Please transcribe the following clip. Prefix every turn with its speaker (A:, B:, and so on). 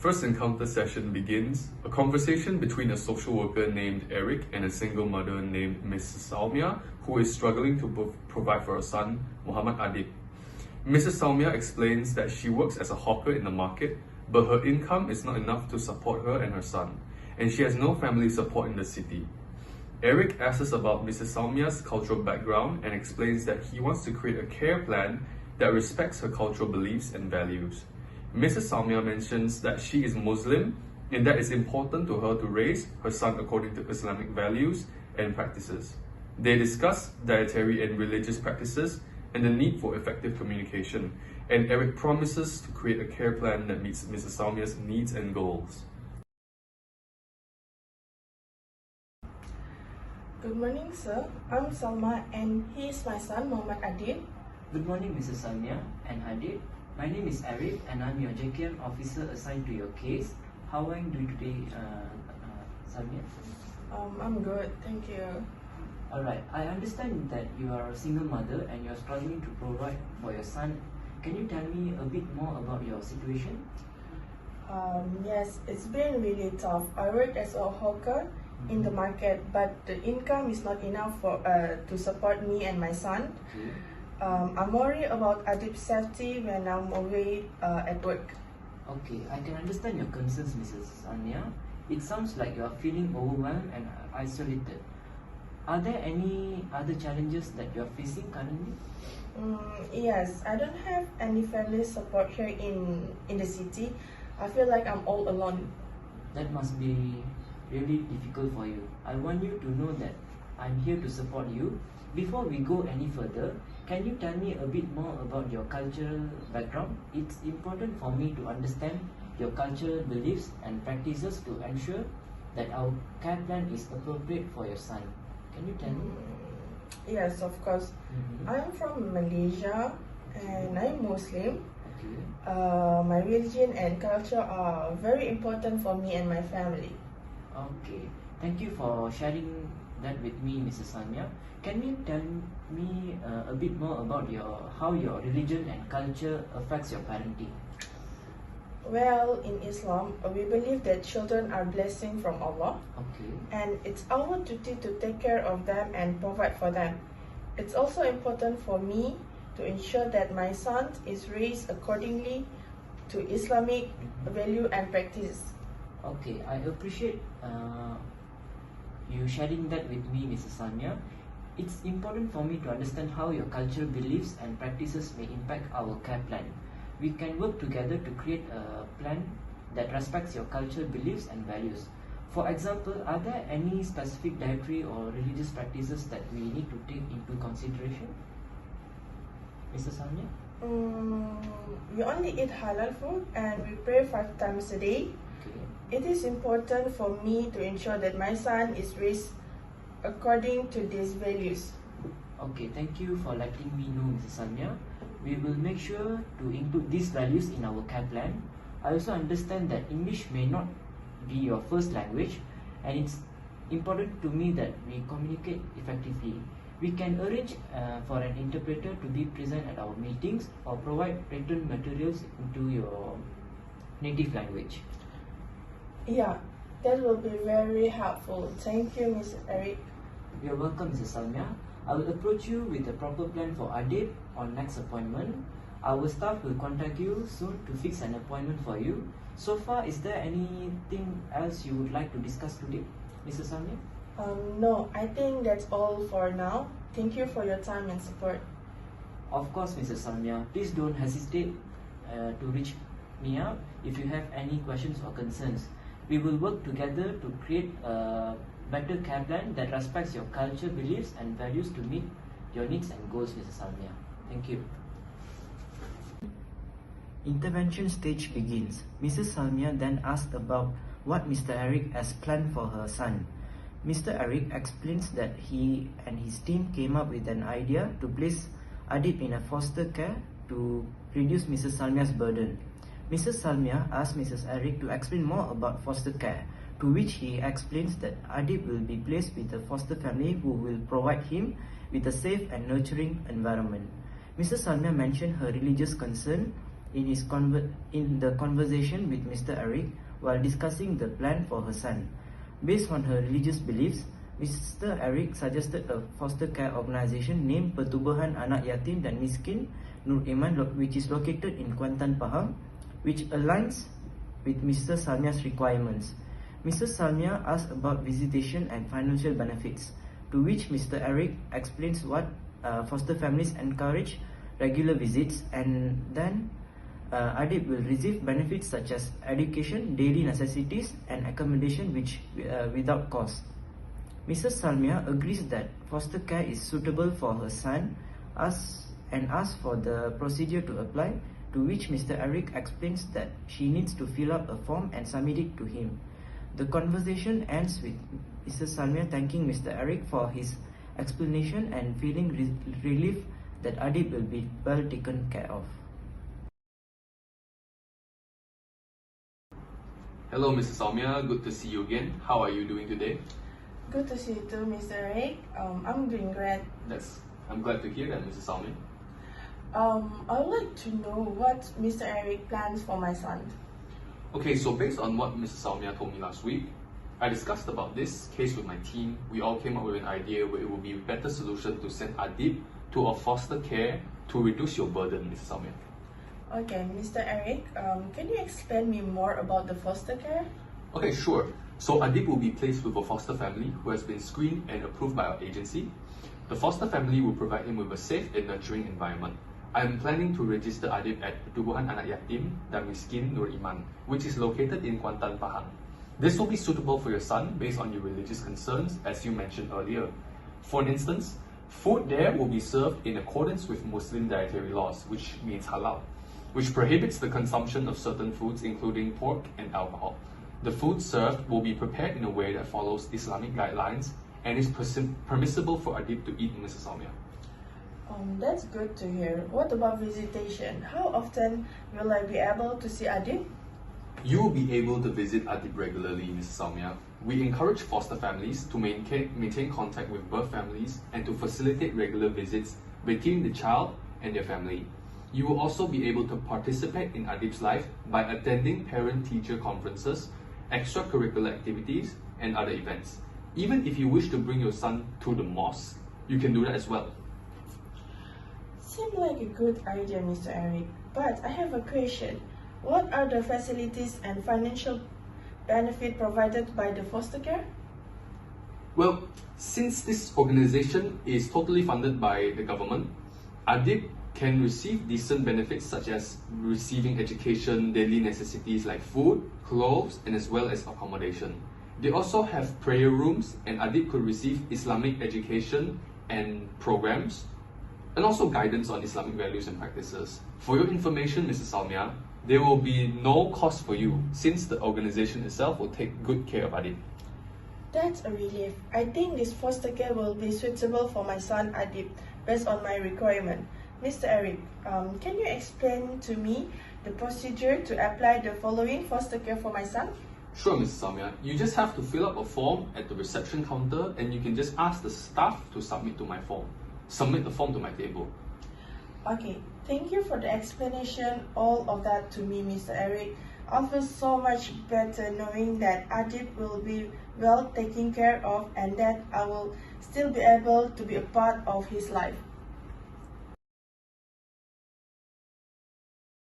A: first encounter session begins a conversation between a social worker named Eric and a single mother named Mrs. Salmia, who is struggling to provide for her son, Muhammad Adib. Mrs. Salmia explains that she works as a hawker in the market, but her income is not enough to support her and her son, and she has no family support in the city. Eric asks about Mrs. Salmia's cultural background and explains that he wants to create a care plan that respects her cultural beliefs and values. Mrs. Salmia mentions that she is Muslim and that it's important to her to raise her son according to Islamic values and practices. They discuss dietary and religious practices and the need for effective communication, and Eric promises to create a care plan that meets Mrs. Salmia's needs and goals.
B: Good morning, sir. I'm Salma and he is my son, Muhammad Adib.
C: Good morning, Mrs. Salmia and Adib. My name is Eric and I'm your JKM officer assigned to your case. How are you doing today, Salmia?
B: I'm good, thank you.
C: Alright, I understand that you are a single mother and you are struggling to provide for your son. Can you tell me a bit more about your situation?
B: Yes, it's been really tough. I work as a hawker in the market, but the income is not enough for to support me and my son.
C: Okay.
B: I'm worried about Adib's safety when I'm away at work.
C: Okay, I can understand your concerns, Mrs. Salmia. It sounds like you are feeling overwhelmed and isolated. Are there any other challenges that you are facing currently?
B: Yes, I don't have any family support here in the city. I feel like I'm all alone.
C: That must be really difficult for you. I want you to know that I'm here to support you. Before we go any further, can you tell me a bit more about your cultural background? It's important for me to understand your cultural beliefs and practices to ensure that our care plan is appropriate for your son. Can you tell me?
B: Yes, of course. I'm from Malaysia and I'm Muslim.
C: Okay.
B: My religion and culture are very important for me and my family.
C: Okay. Thank you for sharing that with me, Mrs. Salmia. Can you tell me a bit more about how your religion and culture affects your parenting?
B: Well, in Islam, we believe that children are blessing from Allah.
C: Okay.
B: And it's our duty to take care of them and provide for them. It's also important for me to ensure that my son is raised accordingly to Islamic value and practice.
C: Okay, I appreciate you sharing that with me, Mrs. Salmia. It's important for me to understand how your cultural beliefs and practices may impact our care plan. We can work together to create a plan that respects your cultural beliefs and values. For example, are there any specific dietary or religious practices that we need to take into consideration? Mrs. Salmia?
B: We only eat halal food and we pray 5 times a day.
C: Okay.
B: It is important for me to ensure that my son is raised according to these values.
C: Okay, thank you for letting me know, Mrs. Salmia. We will make sure to include these values in our care plan. I also understand that English may not be your first language, and it's important to me that we communicate effectively. We can arrange for an interpreter to be present at our meetings or provide written materials into your native language.
B: Yeah, that will be very helpful. Thank you, Mr. Eric.
C: You're welcome, Mrs. Salmia. I will approach you with a proper plan for Adib on next appointment. Our staff will contact you soon to fix an appointment for you. So far, is there anything else you would like to discuss today, Mrs. Salmia?
B: No, I think that's all for now. Thank you for your time and support.
C: Of course, Mrs. Salmia. Please don't hesitate to reach me out if you have any questions or concerns. We will work together to create a better care plan that respects your culture, beliefs and values to meet your needs and goals, Mrs. Salmia. Thank you. Intervention stage begins. Mrs. Salmia then asked about what Mr. Eric has planned for her son. Mr. Eric explains that he and his team came up with an idea to place Adib in a foster care to reduce Mrs. Salmia's burden. Mrs. Salmia asked Mrs. Eric to explain more about foster care, to which he explains that Adib will be placed with a foster family who will provide him with a safe and nurturing environment. Mrs. Salmia mentioned her religious concern in the conversation with Mr. Eric while discussing the plan for her son. Based on her religious beliefs, Mr. Eric suggested a foster care organisation named Pertubuhan Anak Yatim dan Miskin Nur Iman, which is located in Kuantan, Pahang, which aligns with Mr. Salmia's requirements. Mrs. Salmia asked about visitation and financial benefits, to which Mr. Eric explains what foster families encourage regular visits, and then Adib will receive benefits such as education, daily necessities, and accommodation without cost. Mrs. Salmia agrees that foster care is suitable for her son and asks for the procedure to apply, to which Mr. Eric explains that she needs to fill up a form and submit it to him. The conversation ends with Mrs. Salmia thanking Mr. Eric for his explanation and feeling relief that Adib will be well taken care of.
A: Hello, Mrs. Salmia. Good to see you again. How are you doing today?
B: Good to see you too, Mr. Eric. I'm doing great.
A: I'm glad to hear that, Mrs. Salmia.
B: I would like to know what Mr. Eric plans for my son.
A: Okay, so based on what Mrs. Salmia told me last week, I discussed about this case with my team. We all came up with an idea where it would be a better solution to send Adib to a foster care to reduce your burden, Mrs. Salmia.
B: Okay, Mr. Eric, can you explain me more about the foster care?
A: Okay, sure. So Adib will be placed with a foster family who has been screened and approved by our agency. The foster family will provide him with a safe and nurturing environment. I am planning to register Adib at Pertubuhan Anak Yatim dan Miskin Nur Iman, which is located in Kuantan, Pahang. This will be suitable for your son based on your religious concerns, as you mentioned earlier. For instance, food there will be served in accordance with Muslim dietary laws, which means halal, which prohibits the consumption of certain foods including pork and alcohol. The food served will be prepared in a way that follows Islamic guidelines and is permissible for Adib to eat, Mrs. Salmia.
B: That's good to hear. What about visitation? How often will I be able to see Adib?
A: You will be able to visit Adib regularly, Mrs. Salmia. We encourage foster families to maintain contact with birth families and to facilitate regular visits between the child and their family. You will also be able to participate in Adib's life by attending parent-teacher conferences, extracurricular activities, and other events. Even if you wish to bring your son to the mosque, you can do that as well.
B: Seems like a good idea, Mr. Eric, but I have a question. What are the facilities and financial benefit provided by the foster care?
A: Well, since this organization is totally funded by the government, Adib can receive decent benefits such as receiving education, daily necessities like food, clothes, and as well as accommodation. They also have prayer rooms, and Adib could receive Islamic education and programs, and also guidance on Islamic values and practices. For your information, Mrs. Salmia, there will be no cost for you since the organization itself will take good care of Adib.
B: That's a relief. I think this foster care will be suitable for my son Adib based on my requirement. Mr. Eric, can you explain to me the procedure to apply the following foster care for my son?
A: Sure, Mrs. Salmia. You just have to fill up a form at the reception counter and you can just ask the staff to submit the form to my table.
B: Okay, thank you for the explanation, all of that to me, Mr. Eric. I feel so much better knowing that Adib will be well taken care of and that I will still be able to be a part of his life.